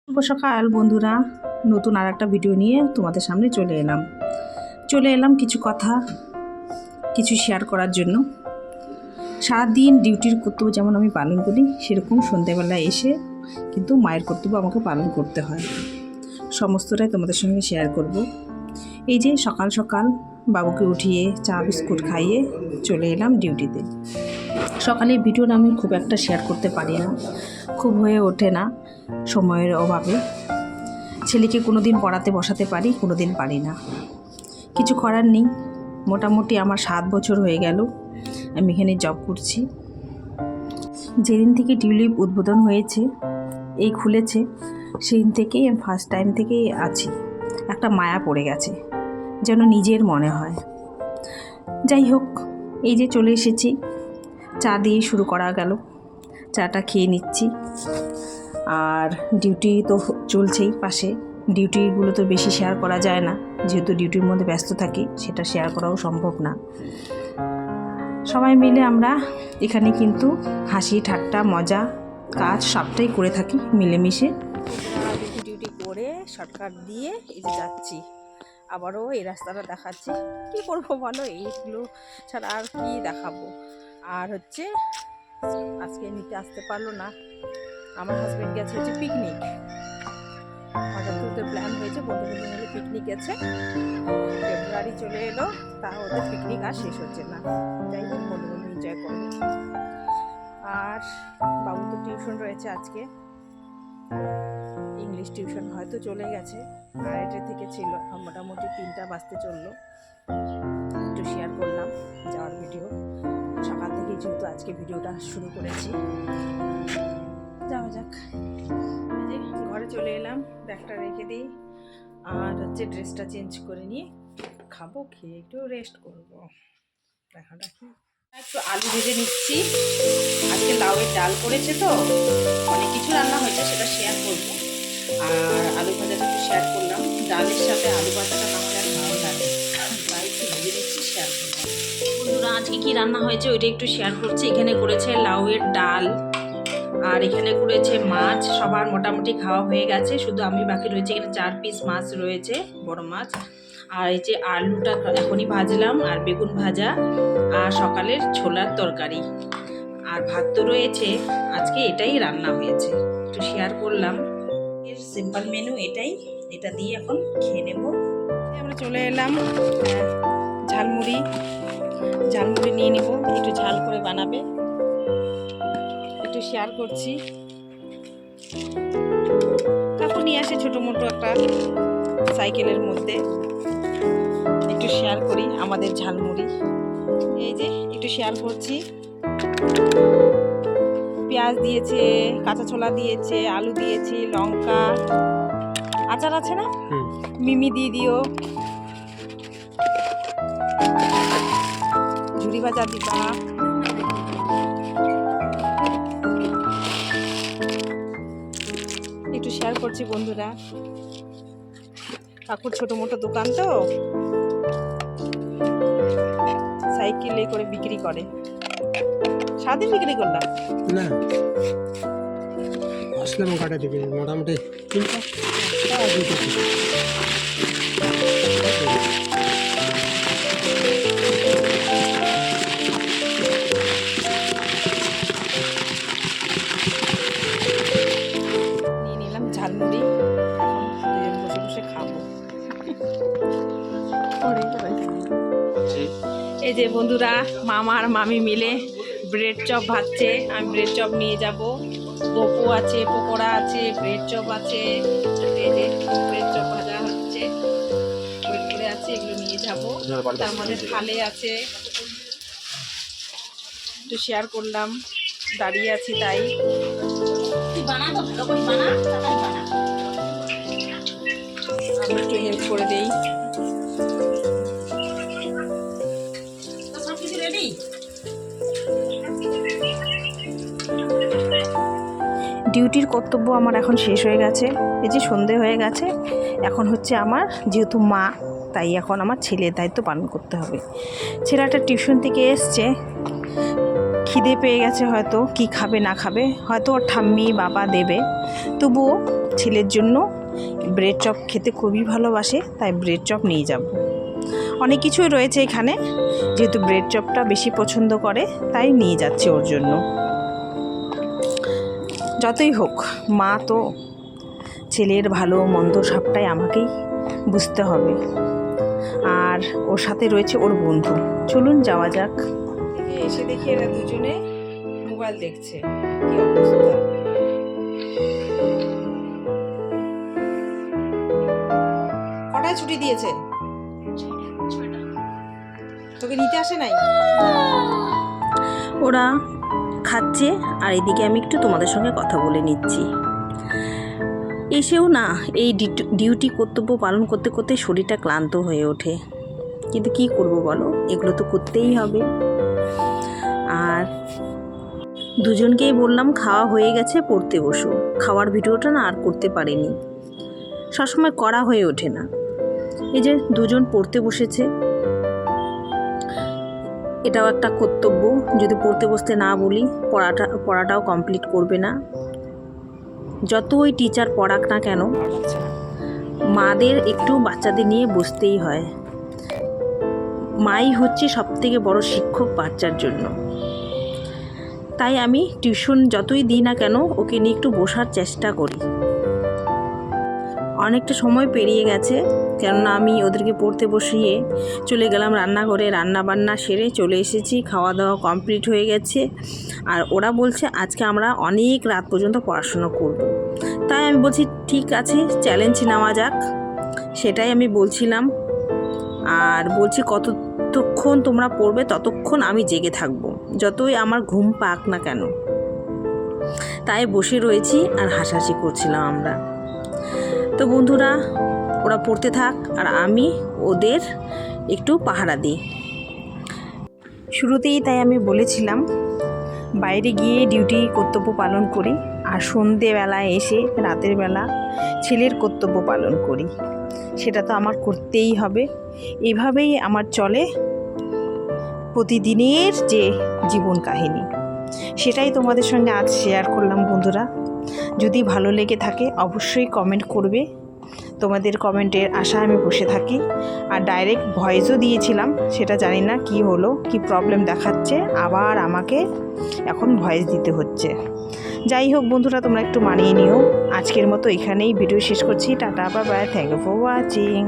শুভ সকাল বন্ধুরা, নতুন আর একটা ভিডিও নিয়ে তোমাদের সামনে চলে এলাম কিছু কথা কিছু শেয়ার করার জন্য। সারাদিন ডিউটির কর্তব্য যেমন আমি পালন করি, সেরকম সন্ধ্যেবেলায় এসে কিন্তু মায়ের কর্তব্য আমাকে পালন করতে হয়। সমস্তটাই তোমাদের সঙ্গে শেয়ার করব। এই যে সকাল সকাল বাবুকে উঠিয়ে চা বিস্কুট খাইয়ে চলে এলাম ডিউটিতে। সকালে ভিডিওটা আমি খুব একটা শেয়ার করতে পারি না, খুব হয়ে ওঠে না সময়ের অভাবে। ছেলেকে কোনো দিন পড়াতে বসাতে পারি, কোনো দিন পারি না, কিছু করার নেই। মোটামুটি আমার 7 বছর হয়ে গেল আমি এখানে জব করছি। যেদিন থেকে টিউলিপ উদ্বোধন হয়েছে, এই খুলেছে, সেদিন থেকেই আমি ফার্স্ট টাইম থেকেই আছি। একটা মায়া পড়ে গেছে, যেন নিজের মনে হয়। যাই হোক, এই যে চলে এসেছি, চা দিয়ে শুরু করা গেল। চাটা খেয়ে নিচ্ছি। আর ডিউটি তো চলছেই পাশে। ডিউটিগুলো তো বেশি শেয়ার করা যায় না, যেহেতু ডিউটির মধ্যে ব্যস্ত থাকি, সেটা শেয়ার করাও সম্ভব না। সবাই মিলে আমরা এখানে কিন্তু হাসি ঠাট্টা মজা কাজ সবটাই করে থাকি মিলেমিশে। ডিউটি করে শর্টকাট দিয়ে এই যে যাচ্ছি, আবারও এই রাস্তাটা দেখাচ্ছি। কি করবো বলো, এইগুলো ছাড়া আর কি দেখাবো। আর হচ্ছে আজকে নিতে আসতে পারলো না, আমার হাজব্যান্ড গেছে হচ্ছে পিকনিক। হঠাৎ করে প্ল্যান হয়েছে বন্ধুবান্ধব মিলে পিকনিক গেছে, ফেব্রুয়ারি চলে এলো, তা ওদের পিকনিক আর শেষ হচ্ছে না। যাই হোক, বন্ধুবান্ধব এনজয় করবে। আর বাবু তো টিউশন রয়েছে আজকে, ইংলিশ টিউশন হয়তো চলে গেছে, 2:30 থেকে ছিল, মোটামুটি 3টা বাজতে চললো। একটু শেয়ার করলাম যাওয়ার ভিডিও। সকাল থেকে যেহেতু আজকে ভিডিওটা শুরু করেছি, যাওয়া যাক। ঘরে চলে এলাম, ব্যাগটা রেখে দিই, আর হচ্ছে ড্রেসটা চেঞ্জ করে নিয়ে খাবো, খেয়ে একটু রেস্ট করবো। দেখা দেখি একটু আলু ভেজে নিচ্ছি। আজকে লাউয়ের ডাল করেছে, তো অনেক কিছু রান্না হয়েছে, সেটা শেয়ার করবো। আর আলু ভাজাটা একটু শেয়ার করলাম, ডালের সাথে আলু ভাজাটা না হলে আর ভালো লাগে, তাই একটু ভেজে নিচ্ছি, শেয়ার করলাম। বন্ধুরা, আজকে কি রান্না হয়েছে ওইটা একটু শেয়ার করছি। এখানে করেছে লাউয়ের ডাল, আর এখানে করেছে মাছ। সবার মোটামুটি খাওয়া হয়ে গেছে, শুধু আমি বাকি রয়েছে। এখানে 4 পিস মাছ রয়েছে, বড় মাছ। আর এই যে আলুটা এখনই ভাজলাম, আর বেগুন ভাজা, আর সকালের ছোলার তরকারি, আর ভাত তো রয়েছে। আজকে এটাই রান্না হয়েছে, একটু শেয়ার করলাম। এর সিম্পল মেনু এটাই, এটা দিয়ে এখন খেয়ে নেব। আমরা চলে এলাম ঝালমুড়ি নিয়ে নেব, একটু ঝাল করে বানাবে, একটু শেয়ার করছি। কাকু নিয়ে আসে ছোটো মোটো একটা সাইকেলের মধ্যে, একটু শেয়ার করি আমাদের ঝালমুড়ি। এই যে একটু শেয়ার করছি। পেঁয়াজ দিয়েছে, কাঁচা ছোলা দিয়েছে, আলু দিয়েছি, লঙ্কা, আচার আছে না, মিমি দিয়ে দিও, ঝুড়ি ভাজা দিবা। একটু শেয়ার করছি বন্ধুরা। কাকুর ছোট মোটো দোকান, তো সাইকেলে করে বিক্রি করে। সারাদিন বিক্রি করলাম না, আসলাম কাটা থেকে মোটামুটি 3টা। নিয়ে নিলাম ঝালমুড়ি, দুজন বসে বসে খাবো। এই যে বন্ধুরা, মামা আর মামি মিলে ব্রেড চপ ভাজছে, আমি ব্রেড চপ নিয়ে যাব। গোপো আছে, পকোড়া আছে, ব্রেড চপ আছে। এই যে ব্রেড চপ ভাজা হচ্ছে, ওয়েট করে আছে, এগুলো নিয়ে যাব। তার মধ্যে থালে আছে, একটু শেয়ার করলাম, দাঁড়িয়ে আছি তাই। আমি একটু হেল্প করে দিই। ডিউটির কর্তব্য আমার এখন শেষ হয়ে গেছে। এই যে সন্ধে হয়ে গেছে, এখন হচ্ছে আমার, যেহেতু মা, তাই এখন আমার ছেলের দায়িত্ব পালন করতে হবে। ছেলেটা টিউশন থেকে এসছে, খিদে পেয়ে গেছে, হয়তো কি খাবে না খাবে, হয়তো ওর ঠাম্মি বাবা দেবে, তবুও ছেলের জন্য ব্রেড চপ খেতে খুবই ভালোবাসে, তাই ব্রেড চপ নিয়ে যাব। অনেক কিছুই রয়েছে এখানে, যেহেতু ব্রেড চপটা বেশি পছন্দ করে তাই নিয়ে যাচ্ছে ওর জন্য। যতই হোক মা তো, ছেলের ভালো মন্দ সবটাই আমাকেই বুঝতে হবে। আর ওর সাথে রয়েছে ওর বন্ধু। চলুন যাওয়া যাক। এসে দেখি এরা দুজনে মোবাইল দেখছে, কি অবস্থা। কটায় ছুটি দিয়েছে? তোকে নিতে আসে নাই? ওরা খাচ্ছে আর এদিকে আমি একটু তোমাদের সঙ্গে কথা বলে নিচ্ছি। এসেও না এই ডিউটি কর্তব্য পালন করতে করতে শরীরটা ক্লান্ত হয়ে ওঠে, কিন্তু কি করব বলো, এগুলো তো করতেই হবে। আর দুজনকেই বললাম খাওয়া হয়ে গেছে, পড়তে বসো। খাওয়ার ভিডিওটা না আর করতে পারিনি, সবসময় করা হয়ে ওঠে না। এই যে দুজন পড়তে বসেছে, এটাও একটা কর্তব্য। যদি পড়তে বসতে না বলি পড়াটাও কমপ্লিট করবে না। যতই টিচার পড়াক না কেন, মাদের একটু বাচ্চাদের নিয়ে বসতেই হয়। মাই হচ্ছে সবথেকে বড় শিক্ষক বাচ্চার জন্য। তাই আমি টিউশন যতই দিই না কেন ওকে নিয়ে একটু বসার চেষ্টা করি। অনেকটা সময় পেরিয়ে গেছে, কেননা আমি ওদেরকে পড়তে বসিয়ে চলে গেলাম রান্নাঘরে। রান্নাবান্না সেরে চলে এসেছি, খাওয়া দাওয়া কমপ্লিট হয়ে গেছে। আর ওরা বলছে আজকে আমরা অনেক রাত পর্যন্ত পড়াশোনা করব। তাই আমি বলছি ঠিক আছে, চ্যালেঞ্জ নেওয়া যাক। সেটাই আমি বলছিলাম। আর বলছি কতক্ষণ তোমরা পড়বে ততক্ষণ আমি জেগে থাকবো, যতই আমার ঘুম পাক না কেন। তাই বসে রয়েছি আর হাসাহাসি করছিলাম আমরা। তো বন্ধুরা, ওরা পড়তে থাক আর আমি ওদের একটু পাহারা দিই। শুরুতেই তাই আমি বলেছিলাম বাইরে গিয়ে ডিউটি কর্তব্য পালন করি, আর সন্ধেবেলায় এসে রাতের বেলা ছেলের কর্তব্য পালন করি। সেটা তো আমার করতেই হবে। এভাবেই আমার চলে প্রতিদিনের যে জীবন কাহিনী, সেটাই তোমাদের সঙ্গে আজ শেয়ার করলাম। বন্ধুরা, যদি ভালো লেগে থাকে অবশ্যই কমেন্ট করবে। তোমাদের কমেন্টের আশায় আমি বসে থাকি। আর ডাইরেক্ট ভয়েসও দিয়েছিলাম, সেটা জানি না কি হলো, কি প্রবলেম দেখাচ্ছে, আবার আমাকে এখন ভয়েস দিতে হচ্ছে। যাই হোক বন্ধুরা, তোমরা একটু মানিয়ে নিও। আজকের মতো এখানেই ভিডিও শেষ করছি। Tata, bye bye, thank you for watching.